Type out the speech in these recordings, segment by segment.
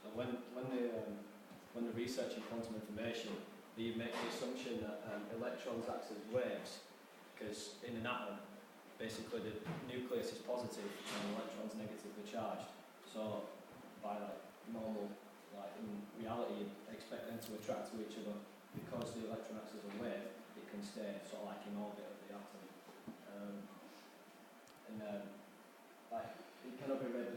And when they're researching quantum information, they make the assumption that electrons act as waves, because in an atom, basically the nucleus is positive and the electron's negatively charged. So by normal, in reality, you'd expect them to attract to each other. Because the electron acts as a wave, it can stay sort of in orbit of the atom. It cannot be read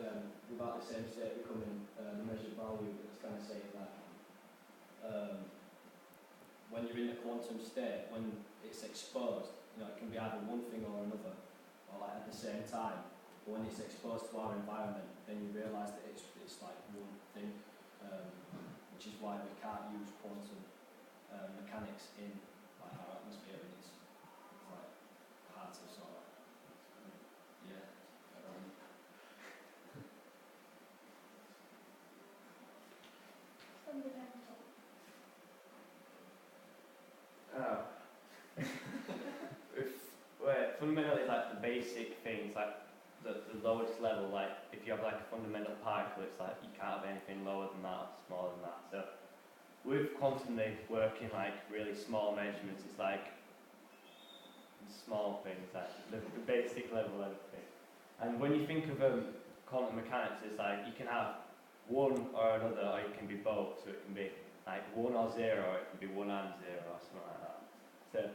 without the same state becoming the measured value. It's kind of saying that when you're in the quantum state, when it's exposed, it can be either one thing or another, or at the same time. But when it's exposed to our environment, then you realise that it's one thing, which is why we can't use quantum mechanics in our atmosphere, and it's hard to sort of, Fundamental. Fundamentally, the basic things, the lowest level, if you have a fundamental particle, it's you can't have anything lower than that or smaller than that. So with quantum, they work in really small measurements. It's small things, the basic level of everything. And when you think of quantum mechanics, it's you can have one or another, or you can be both. So it can be 1 or 0, or it can be 1 and 0, or something like that. So,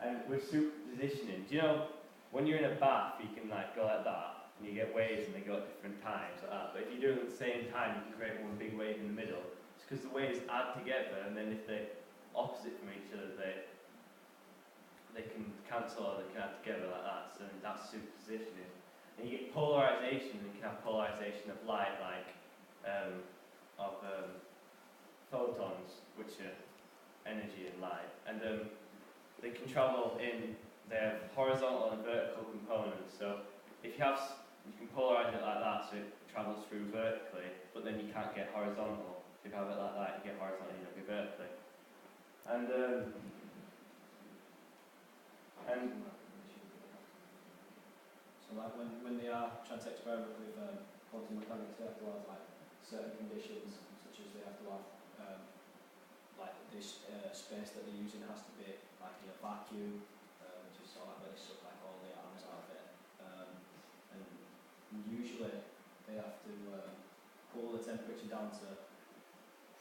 and with superpositioning, do you know when you're in a bath, you can go like that, and you get waves, and they go at different times like that. But if you do it at the same time, you can create one big wave in the middle. It's because the waves add together, and then if they're opposite from each other, they can cancel, or they can add together like that. So that's superpositioning. And you get polarization, and you can have polarization of light, photons, which are energy and light, and they can travel in their horizontal and vertical components. So if you can polarize it like that, so it travels through vertically, but then you can't get horizontal. If you have it like that, you get horizontal, you don't get vertically. And so when they are trying to experiment with quantum mechanics, they have to have certain conditions, such as they have to have this space that they're using has to be in a vacuum, which is sort of where they suck all the atoms out of it. And usually they have to cool the temperature down to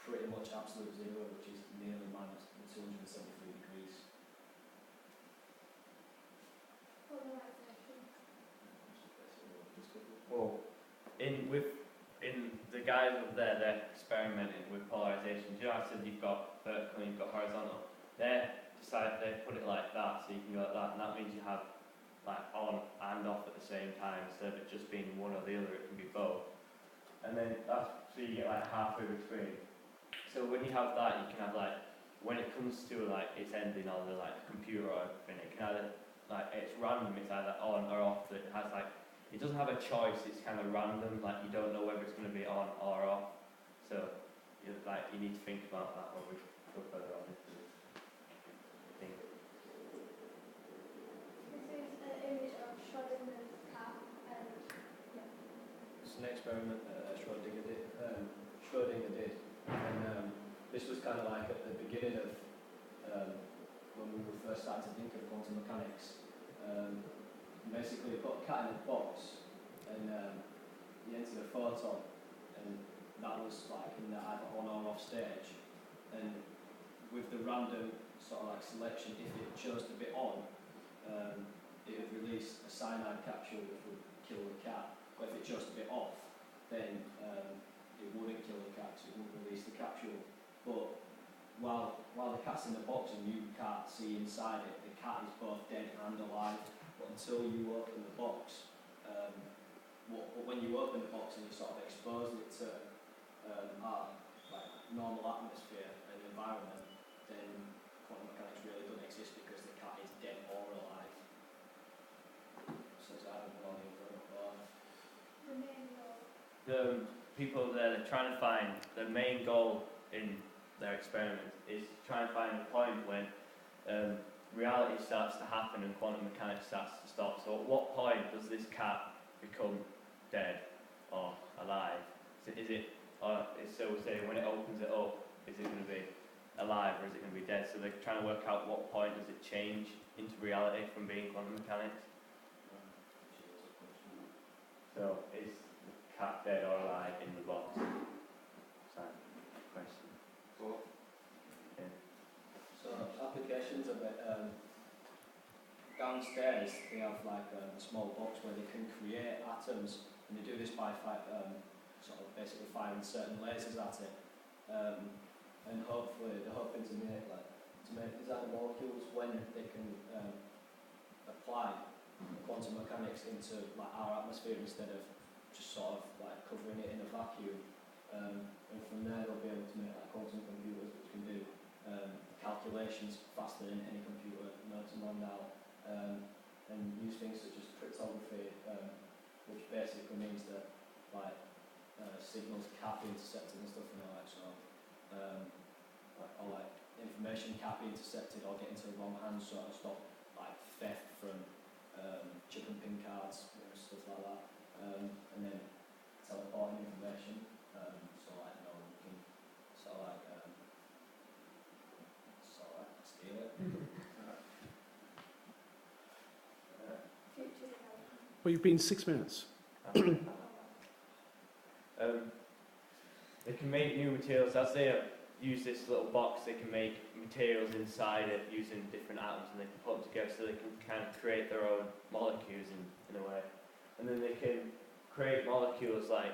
pretty much absolute zero, which is nearly minus 273 degrees. well, in the guys over there, they're experimenting with polarization. Do you know I said you've got vertical and you've got horizontal? They put it like that, so you can go like that, and that means you have on and off at the same time, instead of it just being one or the other, it can be both. And then so you get halfway between. So when you have that, you can have when it comes to its ending, or the computer or everything, it can either it's random, it's either on or off. It has it doesn't have a choice, it's kind of random, you don't know whether it's going to be on or off. So you need to think about that when we go further on into this thing. This is an image of Schrodinger's cat. It's an experiment that Schrodinger did. And this was kind of at the beginning of when we first started to think of quantum mechanics. Basically, you put a cat in a box, and you entered a photon, and that was in the either on or off stage. And with the random sort of selection, if it chose to be on, it would release a cyanide capsule which would kill the cat. But if it chose to be off, then it wouldn't kill the cat, so it wouldn't release the capsule. But while the cat's in the box and you can't see inside it, the cat is both dead and alive. But until you open the box, when you open the box and you sort of expose it to our normal atmosphere and environment, then quantum mechanics really doesn't exist, because the cat is dead or alive. So it's either one or the other. The main goal. The people there, they're trying to find the main goal in their experiment is to try and find a point when reality starts to happen and quantum mechanics starts to stop. So at what point does this cat become dead or alive? So is it or so say when it opens it up, is it going to be alive or is it going to be dead? So they're trying to work out what point does it change into reality from being quantum mechanics. So is the cat dead or alive in the box? Question. Well, So applications of it, downstairs they have like a small box where they can create atoms, and they do this by sort of basically firing certain lasers at it, and hopefully they're hoping to make design molecules when they can apply quantum mechanics into like our atmosphere instead of just sort of like covering it in a vacuum, and from there they'll be able to make like quantum computers which can do calculations faster than any computer known to man now, and use things such as cryptography, which basically means that like signals can't be intercepted and stuff, or like information can't be intercepted or get into the wrong hands, so to stop like theft from chip and pin cards, stuff like that, and then teleporting information, so like you can steal it. Future development. Well, you've been 6 minutes. They can make new materials. As they use this little box, they can make materials inside it using different atoms, and they can put them together so they can kind of create their own molecules in a way. And then they can create molecules like,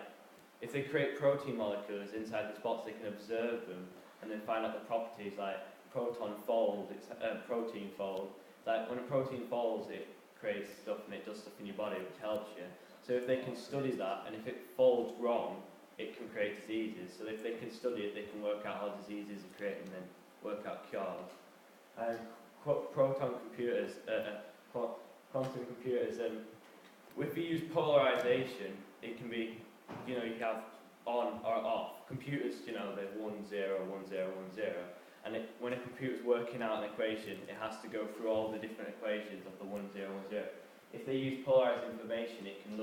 if they create protein molecules inside this box, they can observe them and then find out the properties like proton fold, it's a protein fold. Like when a protein folds, it creates stuff and it does stuff in your body which helps you. So if they can study that, and if it folds wrong, it can create diseases. So if they can study it, they can work out how diseases are created and then work out cures. And proton computers, quantum computers, if you use polarization, it can be, you have on or off. Computers, they're 1, 0, 1, 0, 1, 0. And when a computer's working out an equation, it has to go through all the different equations of the 1, 0, 1, 0. If they use polarized information, it can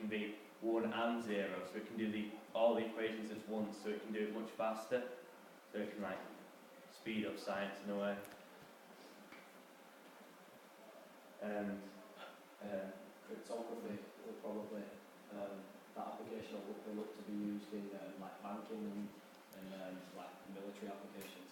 be 1 and 0, so it can do all the equations at once, so it can do it much faster. So it can speed up science in a way. And Cryptography will probably, that application will look to be used in banking and military applications.